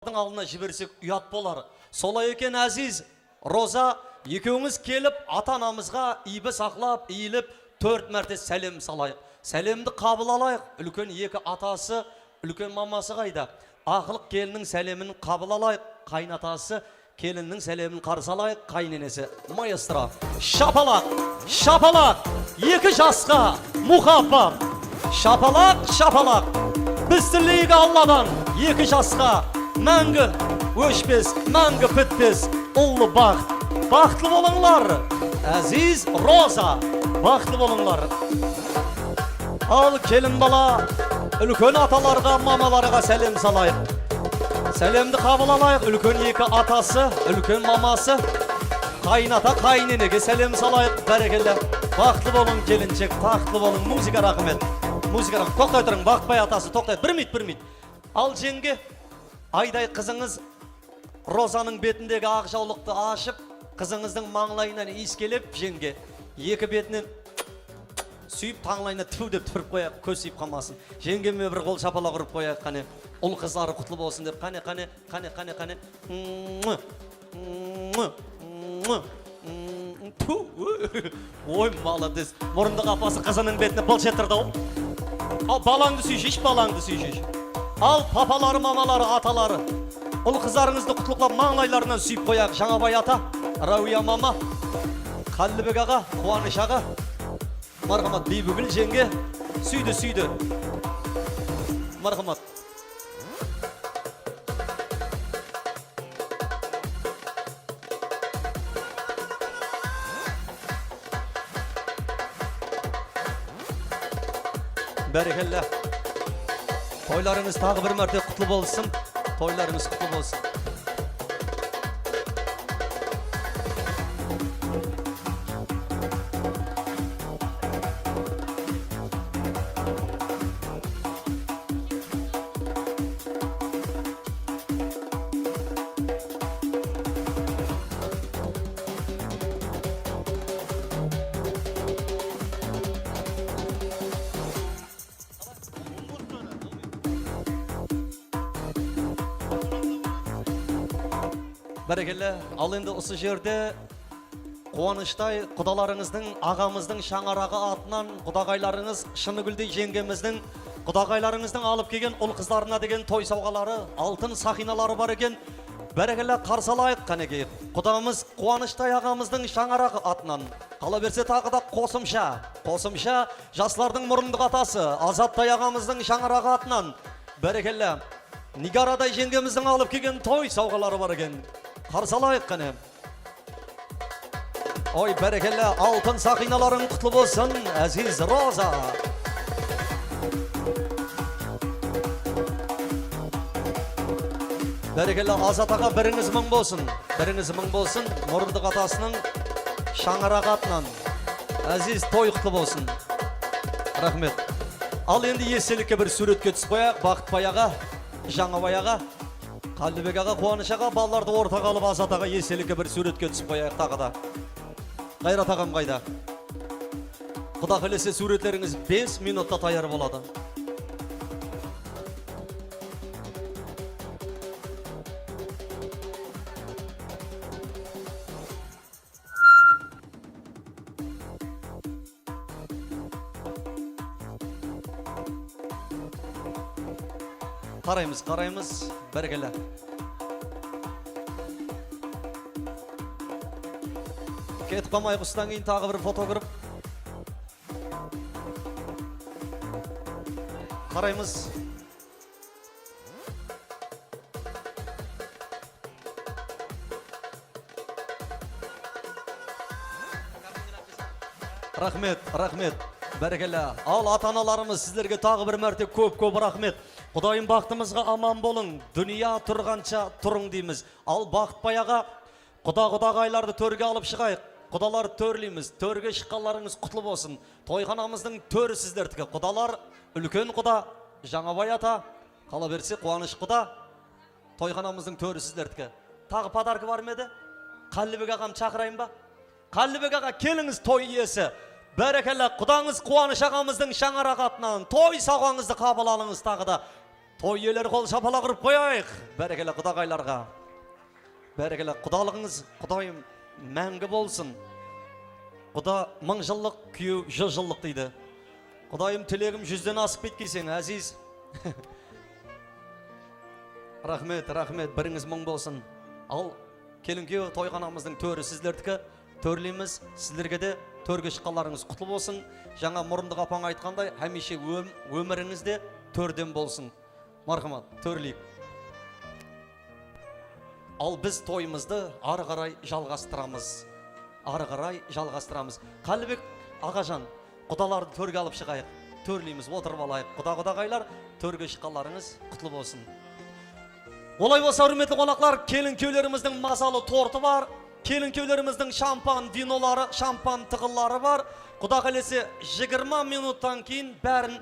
Алдына жіберсек ұят болар. Солай екен әзиз Роза, екеуіңіз келіп ата-анамызға иібі сақлап, иіліп 4 мәрте сәлем салайық. Сәлемді қабыл алайық. Үлкен екі атасы, үлкен мамасы қайда? Ақылық келінің сәлемін қабыл алайық. Қайнатасы келінің сәлемін қарсы алайық. Қайненесі маэстро. Шапалақ, шапалақ, екі жасқа мұхаббат. Шапалақ, шапалақ. Біз тілейік Алладан екі жасқа мәңгі өшпес, мәңгі бітпес ұлы бақыт. Бақытлы болыңлар, әзиз Роза, бақытлы болыңлар. Ал келін бала, үлкен аталарға, мамаларға сәлем салайық. Сәлемді қабыл алайық. Үлкен екі атасы, үлкен мамасы, қайната қайненеге сәлем салайық. Бәрекелді. Бақытлы болың келіншек, тақтылы болың. Музыка рахмет. Музыка рахмет. Тоқтай тұрың, бақпай атасы, тоқтай. Бір мит. Ал жеңге, айдай қызыңыз Розаның бетіндегі ақ жаулықты ашып, қызыңыздың маңлайынан иіскелеп, жеңге екі бетінен сүйіп, таңлайына түу деп түріп қояқ, көз сүйіп қалмасын. Жеңгеме бір қол шапалақ ұрып қояқ, қане, ұл қыздары құтлы болсын деп, қане. Ой, молодец. Мұрынды қапасы қызының бетіне бұл жетірді ол. Ал балаңды сүйшеш, Ал папалары, мамалары, аталары, ұл қыздарыңызды құтлықлап маңлайларынан сүйіп қояқ. Жаңабай ата, Рауия мама, Қаллыбек аға, Қуаныш аға, мархамат, Бейбігіл жеңге, сүйді. Мархамат. Бәрекелді. Тойларыңыз тағы бір мәрте құтлы болсын. Тойларыңыз құтлы болсын. Бәрекелі, ал енді осы жерде қуаныштай құдаларыңыздың, ағамыздың шаңырағы атынан құдағайларыңыз, Шыныгүлдей жеңгеміздің, құдағайларыңыздың алып келген ұл қыздарына деген той сауғалары, алтын сақиналары бар екен. Бәрекелі, қарсы алайық қанеге. Құдамыз Қуаныштай ағамыздың шаңырағы атынан. Қала берсе тағы да қосымша жастардың мұрындық атасы, Азаттай ағамыздың шаңырағы атынан. Бәрекелі, Нигарадай жеңгеміздің алып келген той сауғалары бар екен. Қарсы алайық қане. Ой, бәрекелі, алтын сақиналарың құтлы болсын, әзиз Роза. Бәрекелі, Азат аға біріңіз мың болсын, мұрындық атасының шаңырақ атынан. Әзиз той құтлы болсын. Рахмет. Ал енді еселікке бір суретке түсіп қояқ, Бақытбай аға, Жаңабай аға, Қаллыбек аға, Қуаныш аға, балаларды ортаға алып Азат аға еселікке бір суретке түсіп қояйық тағы да. Қайрат ағам қайда? Құда қалесе суретлеріңіз 5 минутта таяр болады. Қараймыз, бәрекелі. Кетіп қамайық, ұстан кейін тағы бір фото көріп. Қараймыз. Рахмет. Бәрекелі. Ал ата-аналарымыз сіздерге тағы бір мәрте көп рахмет. Құдайым бақытымызға аман болың, дүния тұрғанша тұрың дейміз. Ал Бақытбай аға, құдағайларды төрге алып шығайық. Құдалар төрлейміз, төрге шыққанларыңыз құтлы болсын. Тойханамыздың төрі сіздердікі. Құдалар, үлкен құда, Жаңабай ата, қала берсе Қуаныш құда, тойханамыздың төрі сіздердікі. Тағы подаркы бар ма еді? Қаллыбек ағам шақырайын ба? Қаллыбек аға, келіңіз той иесі. Бәрекелі, құдаңыз Қуаныш ағамыздың шаңырақ атынан той сауғаңызды қабыл алыңыз тағы да. той иелері қол шапалақ ұрып қояйық. Бәрекелі құдағайларға. Бәрекелі құдалығыңыз құдайым мәңгі болсын. Құда 1000 жыллық, күйеу 100 жыллық дейді. Құдайым тілегім 100-ден асып кеткейсен, әзиз. Рахмет, біріңіз мың болсын. Ал келін күйеу тойғанамыздың төрі сіздердікі. Төрлейміз, сіздерге де төрге шыққанларыңыз құтлы болсын. Жаңа мұрындық апаң айтқандай, әмеше өміріңізде төрден болсын. Мархамат, төрлейік. Ал біз тойымызды ары қарай жалғастырамыз. Қалыбек ағажан, құдаларды төрге алып шығайық. Төрлейміз, отырып алайық. Құдағайлар, төрге шыққанларыңыз құтлы болсын. Олай болса, құрметті қонақтар, келін күйеулеріміздің мазалы торты бар. Келін күйеулеріміздің шампан винолары, шампан тығылары бар. Құда қалесе 20 минуттан кейін бәрін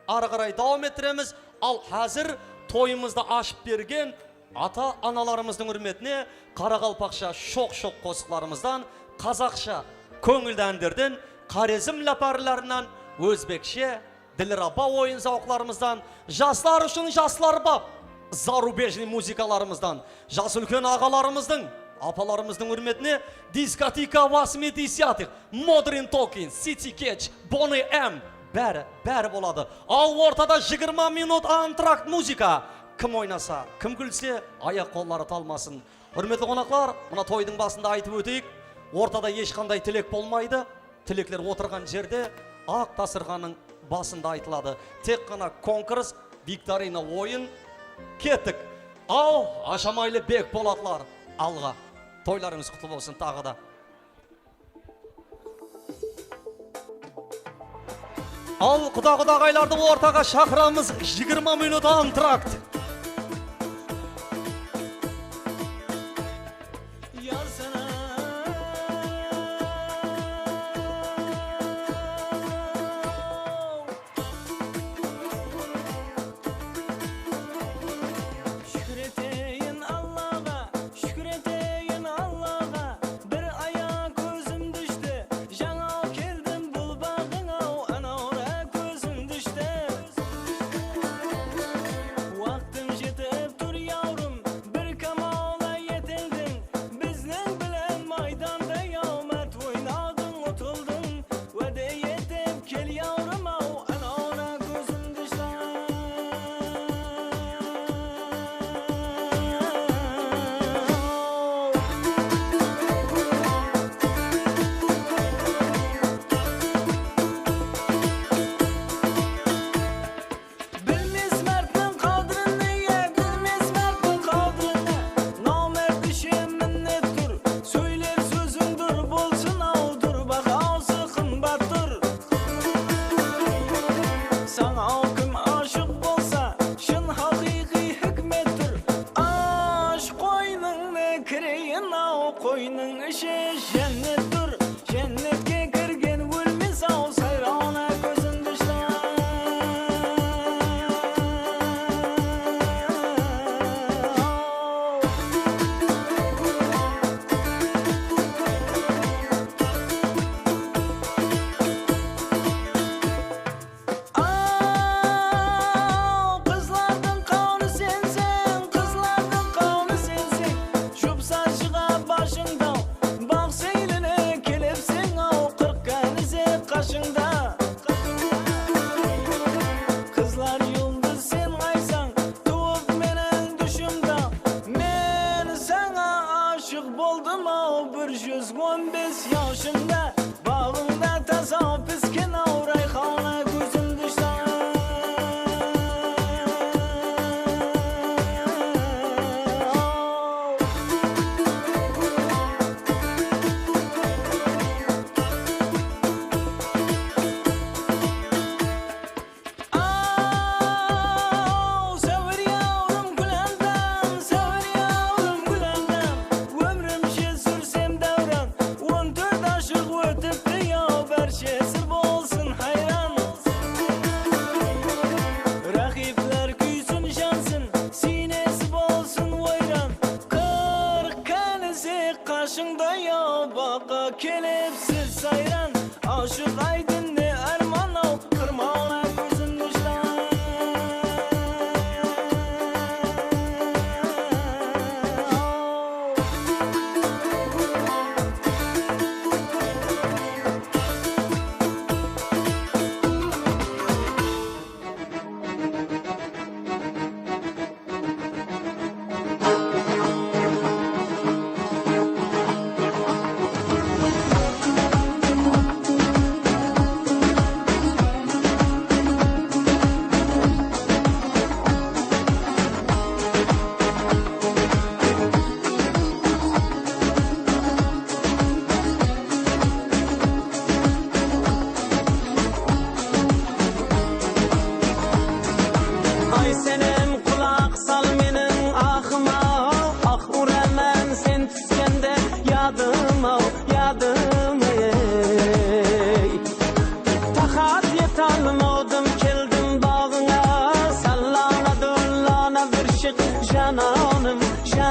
ары қарай давам еттіреміз. Ал қазір тойымызды ашып берген ата-аналарымыздың үрметіне қарақалпақша шоқ-шоқ қосықларымыздан, қазақша көңілді әндерден, қарезім ләпәрілерінен, өзбекше, ділраба ойын зауқларымыздан, жастар үшін жастар бап, зарубежный музыкаларымыздан, жас үлкен ағаларымыздың, апаларымыздың үрметіне дискотека 80-х, Modern Talking, City Catch, Bonnie M, бәрі болады. Ал ортада 20 минут антракт музыка. Кім ойнаса, кім күлсе, аяқ қоллары талмасын. Үрметті қонақлар, мұна тойдың басында айтып өтейік. Ортада ешқандай тілек болмайды. Тілеклер отырған жерде ақ тасырғаның басында айтылады. Тек қана конкурс, викторина ойын. Кеттік. Ау, Ашамайлы Бек Болатлар, алға. Тойларыңыз құтлы болсын тағы да. Ал құдағайларды ортаға шақырамыз. 20 минут антракт.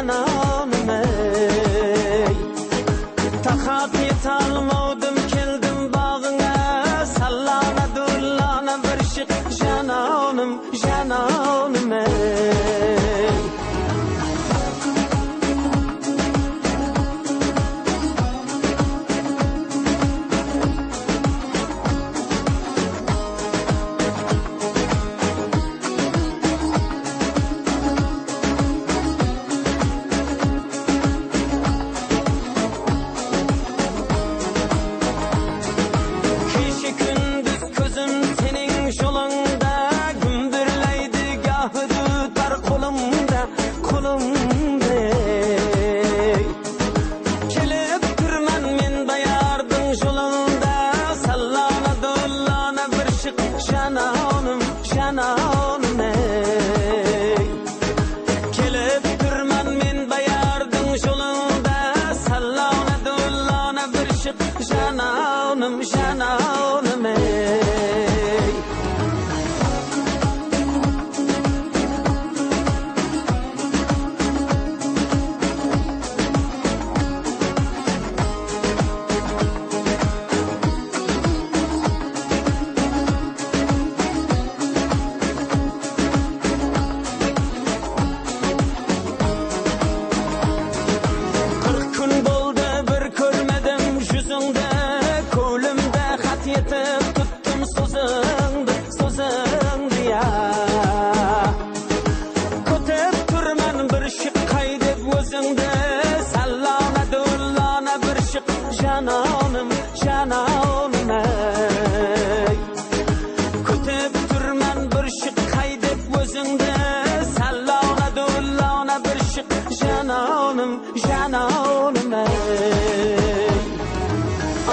cananım ey. Takat yetalmadım keldim bağına, sallana dullana bir şık cananım, cananım ey. Cananım, cananım ey. Kelip durman men bayardın yolunda, sallana dullana bir şık cananım, cananım ey. Cananım, cananım ey. Kütüp durman bir şık kaydep özünde, sallana dullana bir şık cananım, cananım ey.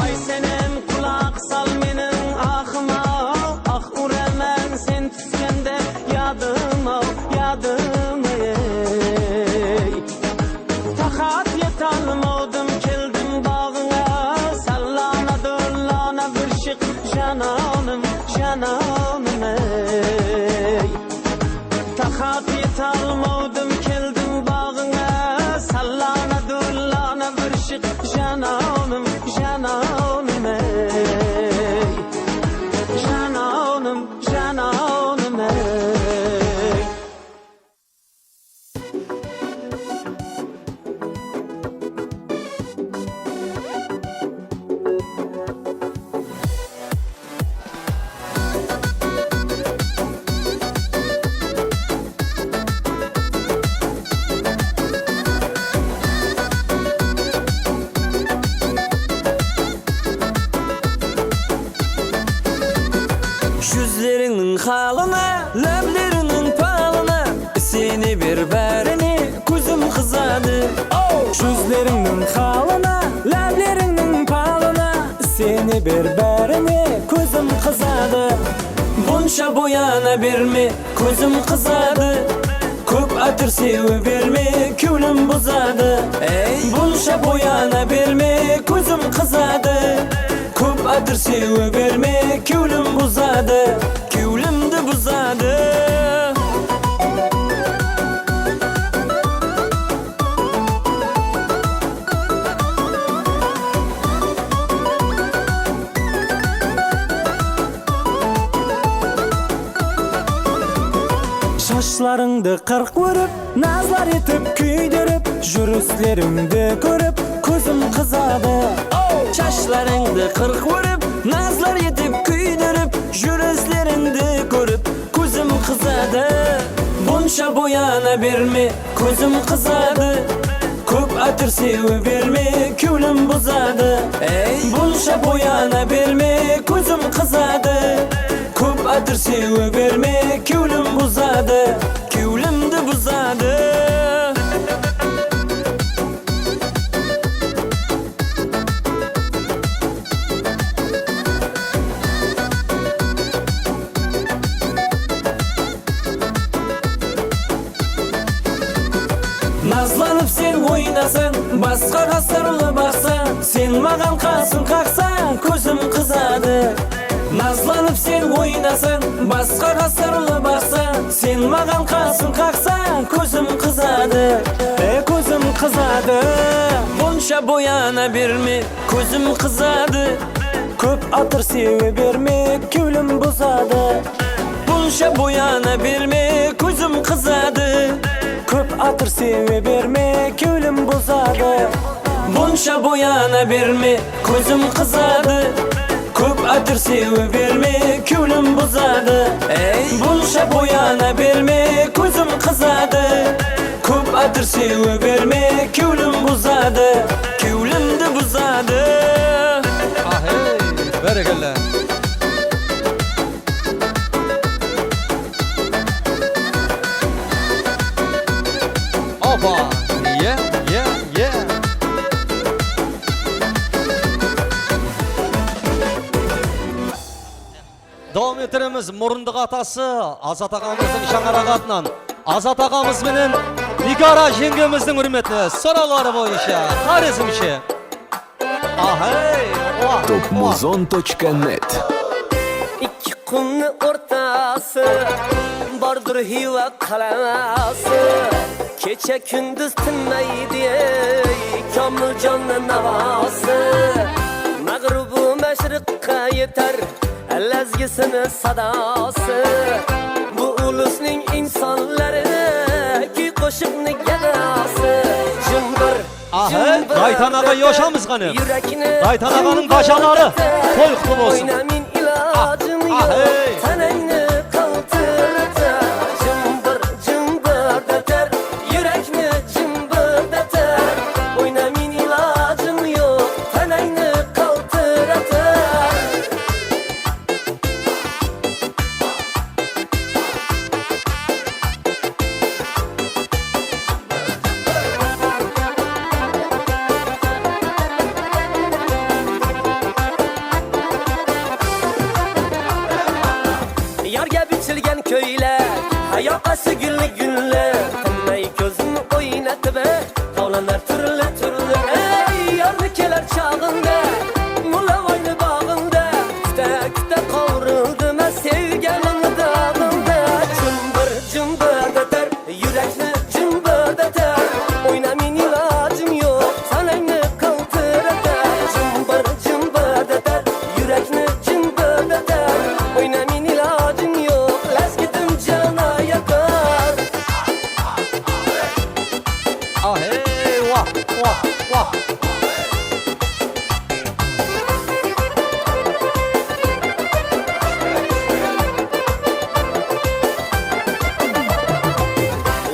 Ay senem kulak sal menin ahıma, ah uremen sen tüskende yadıma, yadım ey. Takat yetalmadım keldim bağına, sallana dullana bir şık cananım, cananım ey. Takat yetalmadım keldim bağına, sallana dullana bir şık cananım, cananım ey. Cananım, cananım ey. Yüzlerinin halına, lablerinin palına, seni bir berini kuzum kızadı. Yüzlerinin halına, lablerinin palına, seni bir berini kuzum kızadı. Bunça boyana birmi kuzum kızadı. Köp atır sevi birmi külüm buzadı. Bunça boyana birmi kuzum kızadı. Köp atır sevi birmi külüm buzadı. Külüm de buzadı. Şaşlarыңды qırq vurib, nazlar etib küydürüp, jürüslerimdi görüp, közüm kızadı. Şaşlarыңды qırq vurib, nazlar etib küydürüp, jürüslerimdi görüp, közüm kızadı. Bunça boyana birmi, közüm kızadı. Köp atır sevi birmi, külüm buzadı. Bunça boyana birmi, közüm kızadı. Köp atır sevi birmi, külüm buzadı. Külüm de buzadı. Nazlanıp sen oynasın, başka sırlı baksan, sen mağan kalsın kalksan, közüm kızadı. Nazlanıp sen oynasın, başka sırlı baksan, sen magan kasın kaksan, közüm kızadı, közüm kızadı. Bunşa boyana berme, közüm kızadı, köp atır sevi bermek, külüm buzadı. Bunşa boyana berme, közüm kızadı, köp atır sevi bermek, külüm buzadı. Bunşa boyana berme, közüm kızadı, köp atır sevi berme, külüm buzadı. Bunşa boyana berme, közüm kızadı, köp atır sevi berme, külüm buzadı, külüm de buzadı. Ah hey, berekelle. Opa, yeah, yeah, yeah. Davam ettiremiz Murunduq atası Azat ağamızın şаңарағатынан Azat ağamız bilen Nigara jengemizдің hürmetine soraları boyunca Harizmçi. Ahey, Topmuzon.net İki kumni ortası Bardır hiva kalası Kecha gündüz tinmaydi Kamil canlı navası Magrubu meşriqqa yeter Lezgisini sadası Bu ulusning insonlari Ki qo'shiqni gadasi Jımbır ahey, Daytan ağa yaşamız hanım. Yürekini Daytan ağanın kaşaları toy kutlu olsun. Oynamin ilacın yok hey. Tenenni kaltırtar Cımbır cımbır deter Yürekni cımbır deter Oynamin ilacın yok Tenenni kaltırtar Yarga biçilgen köyler Hayakası güllü güllü Tınmayı gözünü oynatıp Havlanlar türlü türlü Ey yarlı keler çağında Mula vaylı bağında Küte küte kavruldu Ben sevgelim dağında Cımbır cımbır deter Yürekli cımbır deter Oynamin ilacım yok Sanayını kaltır eder Cımbır cımbır deter Yürekli cımbır deter Oynamin ilacın yok Lez gidim cana yakar Ahey, vah, vah, vah.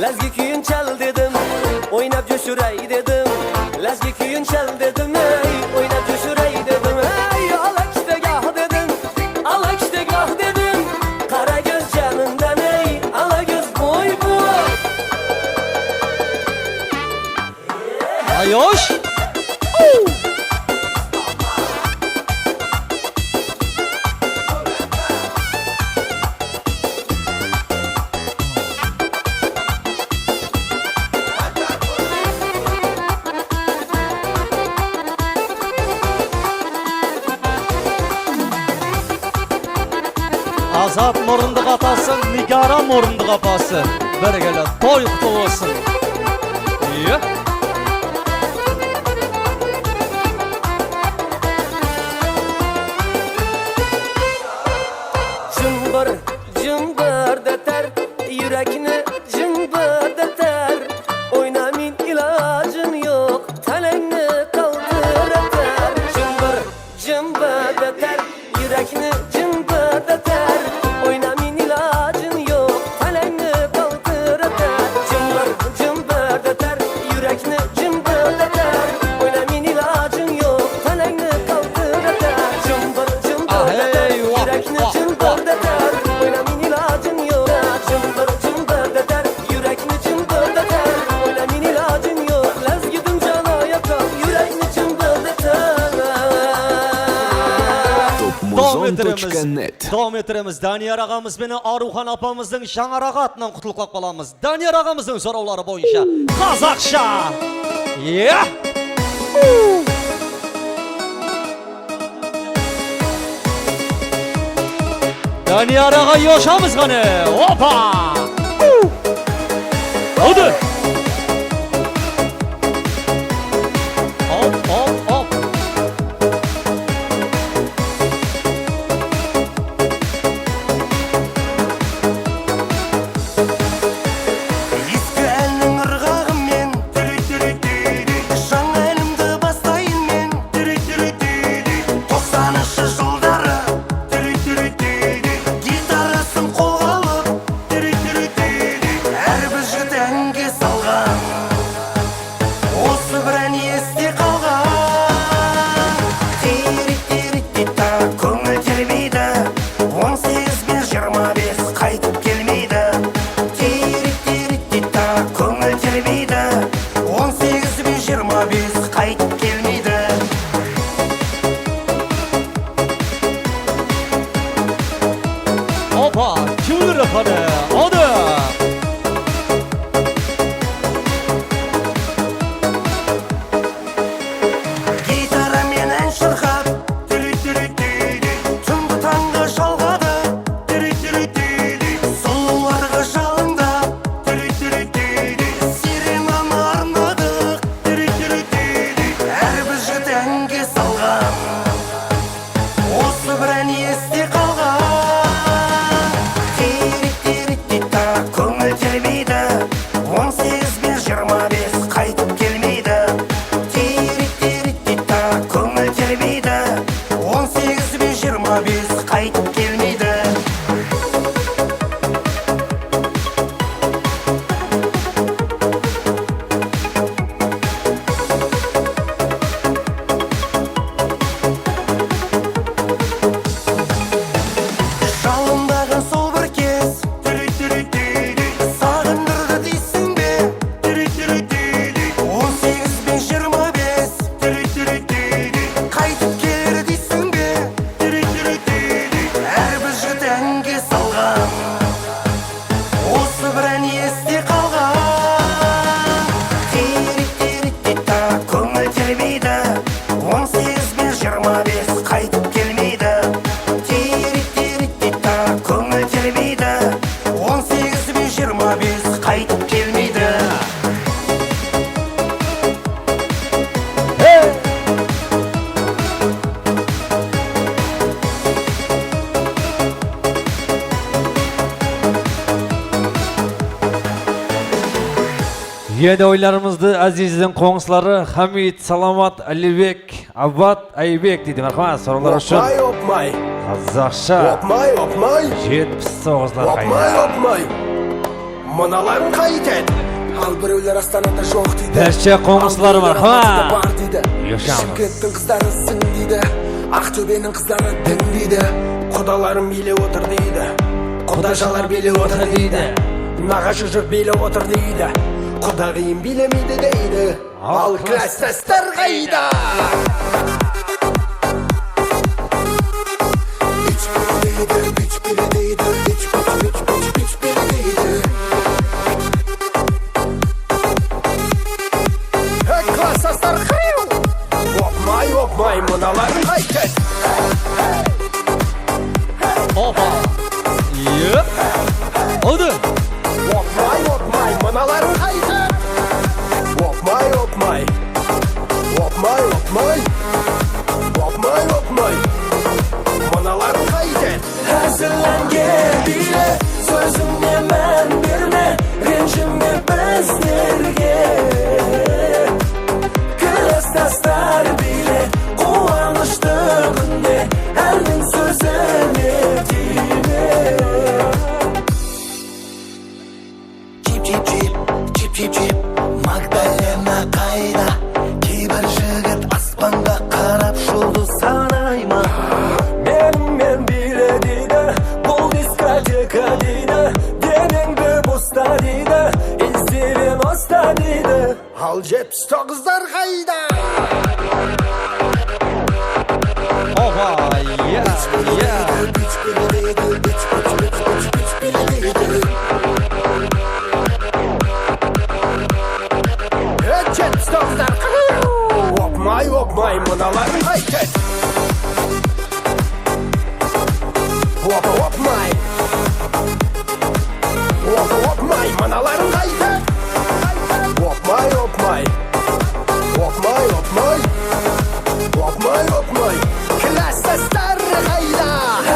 Lezgi küyün çal dedim Oynap coşuray dedim Lezgi küyün çal dedim Ey oynap coşuray dedim Ey alak işte gah dedim Alak işte gah dedim Kara göz canından ey Ala göz boy boy Ayoş. Azat Murunduq atası, Nigara Murunduq apası. Berekelle, toy kutlu olsun. Yeah. Cımbır cımbır deter Yürekini cımbır deter Oynamin ilacın yok Tenenni kaldır eter Cımbır cımbır deter Yürekini cımbır deter Oynamin ilacın yok Tenenni kaldır eter Cımbır cımbır deter Yürekini cımbır deter Oynamin ilacın yok Tenenni kaldır eter Cımbır cımbır deter Yürekini cımbır deter Oynamin ilacın yok Cımbır cımbır deter Yürekini cımbır deter Oynamin ilacın yok Lez gidim cana yakar Yürekini cımbır deter Topmuzon.net Davam ettiremiz. Daniyar ağamız beni Aruhan apamızın şаңарағатынан құтылып қаламыз. Daniyar ağamızın soruları boyunca Қазақша. Yeah. Daniyaraga yoşamız gani. Hoppa. Hadi. Hop hop hop. Eski elinin ırgağымен жаңа әлемді бастайын мен 90-шы жылдары гитарасын қолға алып әрбір жігіт әнге салған осы бір ән есте қалған терек-терек-тита көңіл тербейді 18 бен 25 қайтып келмейді терек-терек-тита көңіл тербейді 18 бен 25 қайтып келмейді Hoppa. Çığırı hadi. Hadi. гитарамен ән шырқап түнгі таңға жалғады сұлуларға жалындап сиренаны арнадық әрбір жігіт әнге салған осы бір ән есте қалған терек-терек-тита көңіл тербейді 18 бен 25 қайтып келмейді терек-терек-тита көңіл тербейді 18 бен 25 қайтып келмейді жалындаған сол бір кез сағындырды дейсің бе 18 бен 25 қайтып келер дейсің бе әрбір жігіт әнге салған осы бір ән есте қалған терек-терек-тита көңіл тербейді 18 бен 25 қайтып келмейді терек-терек-тита көңіл тербейді 18 бен 25 қайтып келмейді Yedi oylarımızdı azizden konuları Hamid, Salamat, Alibek, Abbat, Aybek dedi. Merhamet sorular için опмай Қазақша опмай опмай 79'lar опмай kaydı. опмай мыналарың қайтеді ал біреулер астанада жоқ дейді Дәрше қоңысылары бар, ха? бар дейді Yaşamыз. шымкенттің қыздары сың дейді ақтөбенің қыздары дін дейді құдаларым билеп отыр дейді құдажалар билеп отыр дейді нағашы жұрт билеп отыр дейді құдағиым билемейді дейді ал класстастар қайда класстастар қайу опмай опмай мыналарың қайтеді Hoppa. Yep. Hadi. опмай опмай мыналарың қайтеді опмай опмай опмай опмай опмай опмай мыналарың қайтеді әзірләнген биле сөзіңе мән берме ренжіме біздерге класстастар биле қуанышты күнде әннің сөзіне тиме Чип-чип-чип Магдалена қайда кейбір жігіт аспанға қарап жұлдыз санай ма менімен биле дейді бұл дискотека дейді денеңді бұста дейді іздеген оста дейді ал 79'дар қайда Hoppa. Yeah. Yeah. опмай мыналарың қайтеді опа опмай Analarım kayıp Opmay opmay Opmay opmay Opmay opmay Klas sesler kayda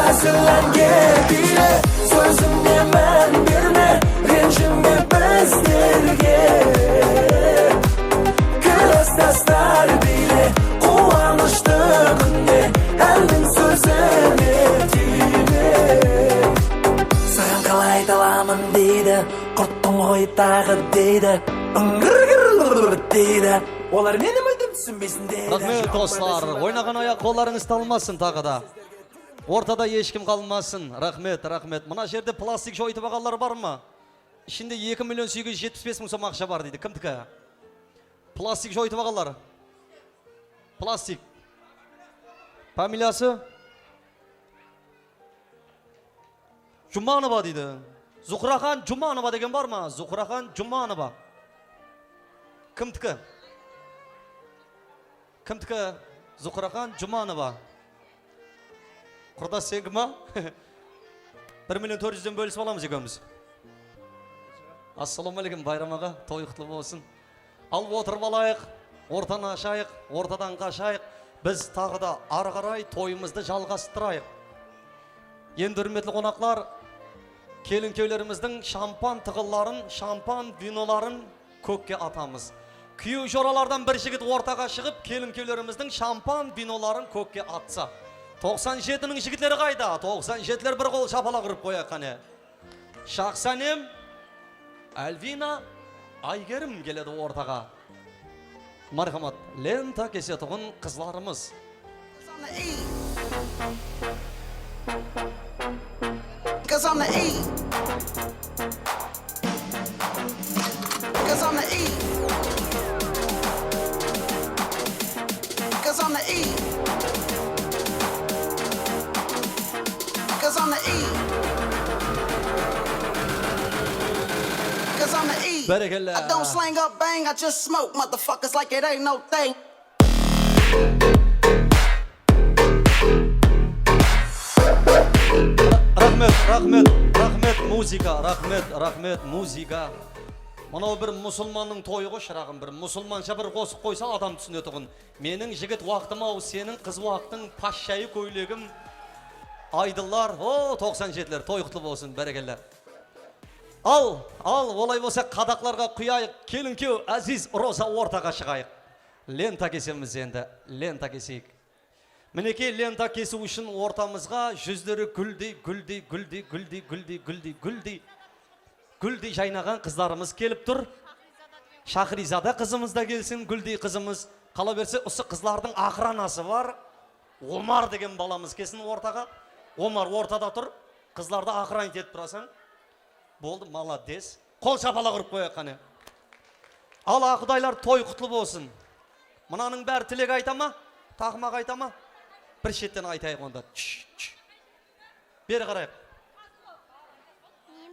Hazırlan gel bile Sözümle men birine Rencimde bezdirge Klas sesler bile Kovanıştı günde Elbin sözünü tine Sağın kalay dalamın deydi Kurttun koy tağı deydi Ingırgırgır deydi Olar benim ödüm түсінбесін deydi Рахмет достар, ойнаған аяқ қоларыңыз талмасын тағы да. Ортада ешкім қалмасын. Рахмет, рахмет. Мына жерде пластик жойтып ағалар бар ма? Ішінде 2.875.000 сом ақша бар дейді. Кімдікі? Пластик жойтып ағалар. Пластик. Фамилиясы? Жұманова дейді. Зухрахан Жұманова деген бар ма? Зухрахан Жұманова. Кімдікі? Кімдікі? Зухрахан Жұманова. Құрдас сенікі ма? 1.400.000 бөлісіп аламыз екеуміз. Ассалаумағалейкум, Байрам аға, той құтлы болсын. Алып отырып алайық, ортаны ашайық, ортадан қашайық. Біз тағы да ары қарай тойымызды жалғастырайық. Енді үрметлі қонақлар, келін-кеулеріміздің шампан тығыларын, шампан виноларын көкке атамыз. Күйеу жоралардан бір жігіт ортаға шығып, келін-кеулеріміздің шампан виноларын көкке атса. 97-нің жігітлері қайда? 97-лер бір қол шапала құрып қояқ қане. Шақсанем, Альвина, Айгерім келеді ортаға. Мархамат, лента кесетұғын қызларымыз. Cause I'm the E. Cause I'm the E. Cause I'm the E. Cause I'm the E. Cause I'm the E. Berekella. I don't slang up bang, I just smoke motherfuckers like it ain't no thing. Рахмет музыка, рахмет музыка. Мынау бір мұсылманның тойы ғой шырағым, бір мұсылманша бір қосып қойса адам түсінетұғын. Менің жігіт уақытым ау, сенің қыз уақытың пашшайы көйлегім. Айдылар, 97-лер, той құтлы болсын, бәрекеллер. Ал, олай болса қадақларға құяйық, келін кеу, Әзиз Роза ортаға шығайық. Лента кесеміз енді, лента кесейік. Мінеке лента кесу үшін ортамызға жүздері гүлдей жайнаған қыздарымыз келіп тұр. Шахризада қызымыз да келсін, гүлдей қызымыз. Қала берсе, осы қызлардың ақыранасы бар. Омар деген баламыз кесін ортаға. Омар ортада тұр, қызларды ақыран етіп тұрасың. Болды, маладес. Қол шапала құрып қояқ қане. Ал ақұдайлар той құтлы болсын. Мұнаның бәрі тілек айтама, тақымақ айтама. Bir шеттен айтайық онда. Бері қарайық. Мен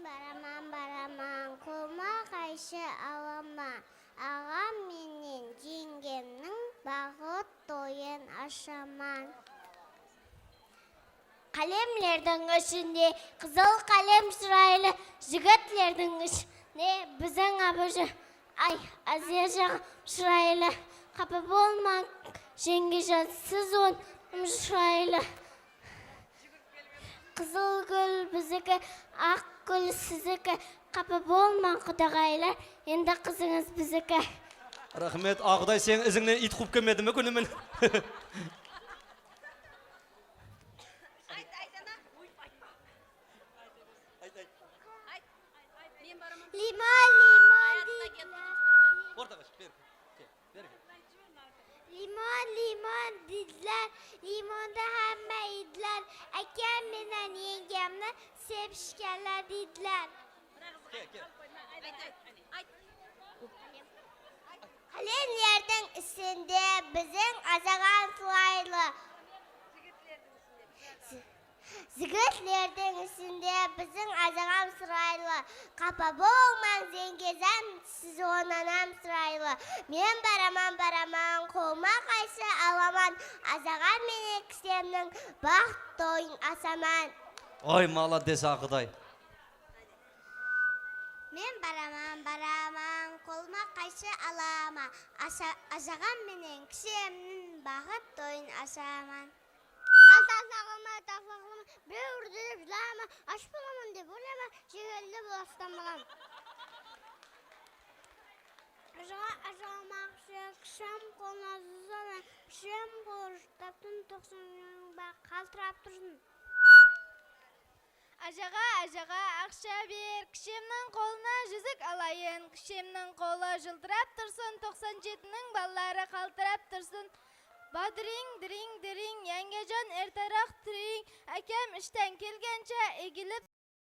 бараман, қолма қайшы алама. Ағам менен жеңгемнің бағыт тойын ашаман. Қалемлердің ішінде қызыл қалем шырайлы, жігітлердің ішінде біздің абыжы. Ай, Азия жағым шырайлы, қапы болман, жеңге жатсыз он. Шырайлы қызыл гүл біздікі, ақ гүл сізікі, қапы болман құдағайлар, енді қызыңыз біздікі. Рахмет, Ағыдай, сен ізіңнен ит қуып кемеді ме күнімен? Limon dediler, limonda hamma yediler. Akam bilan yengemni sevishganlar dediler. Qalemlerдің üstünde bizim azagan suaylı. Zigitlerдің üstünde bizim azagan sıraylı. Qapa bolman zengezem siz onanam sıraylı. Men baraman қолма қайсы аламан. Azagan meni kisemning baxt toyun asaman. Ой, молодец, Ағыдай. Мен бараман, қолыма қайшы алама. Ажағам менен кішемнің бағыт тойын ашаман. Алтасағыма, бір үрділіп жылама. Аш боламын деп ойлама, жегелді боластан балам. Ажағам ақшы, кішем қолына зұзана. Кішем қорыштаптың 90 бақ қалтырап тұрсын. Ажаға ақша бер, кішемнің қолына жүзік алайын. Кішемнің қолы жылтырап тұрсын, 97-нің баллары қалтырап тұрсын. Бадырың, дырың, еңгежан, әртарақ түрің. Әкем іштен келгенше егіліп